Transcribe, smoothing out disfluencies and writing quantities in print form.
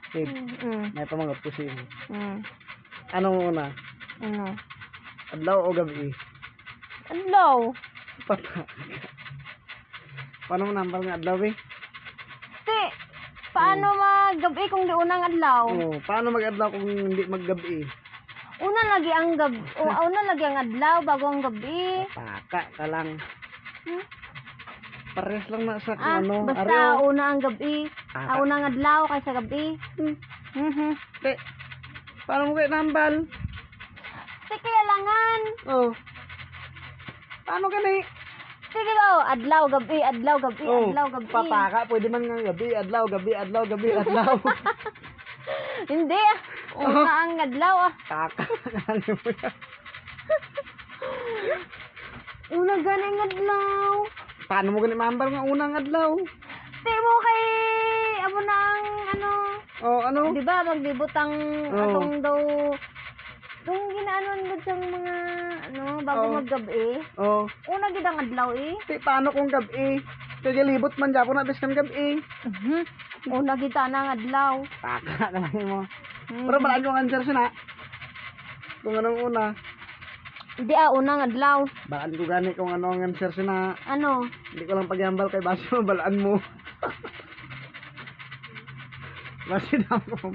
Tip, Mm. may pamanggap ko siya. Mm. Anong una? Ano? Adlaw o gabi? Adlaw. Pata. Paano mo nambal nga adlaw eh? Ti, paano maggabi kung di unang adlaw? Oo, paano mag-adlaw kung hindi maggabi? Una lagi ang gabi, una lagi ang adlaw bago ang gabi. Pataka ka lang. Hmm? Pares lang na sa kung Ah, ano. basta Areo. una ang gabi. Pataka. Unang adlaw kaysa gabi. Mhm. Te, paano mo kayo nambal? Ti, kailangan. Oh. Paano ka na Sige ba, adlaw, gabi, adlaw, gabi, Oh, adlaw, gabi. pataka, pwede man nga gabi, adlaw, gabi, adlaw, gabi, adlaw. Hindi ah. Una ang adlaw ah. Taka. Ano mo yan? Una ganing adlaw. Paano mo ganit mambal nga unang adlaw? Di mo kay amo na ang ano, Oh, ano? di ba maglibot ang Oh. atong daw yung ginaanon gud sang mga ano bago Oh. maggabi. Oh. Una gid ang adlaw eh. Te, paano kung gabi? Kaya libot man dyan na bis kang gabi. Mhm. Una gid ta ang adlaw. Taka ka lang mo. Mhm. Pero balaan ko ang answer siya na. Kung anong una. Di unang adlaw. Balaan ko gani kung ano ang answer siya na. Ano? Hindi ko lang pagyambal kay base mo, balaan mo. Base na mo.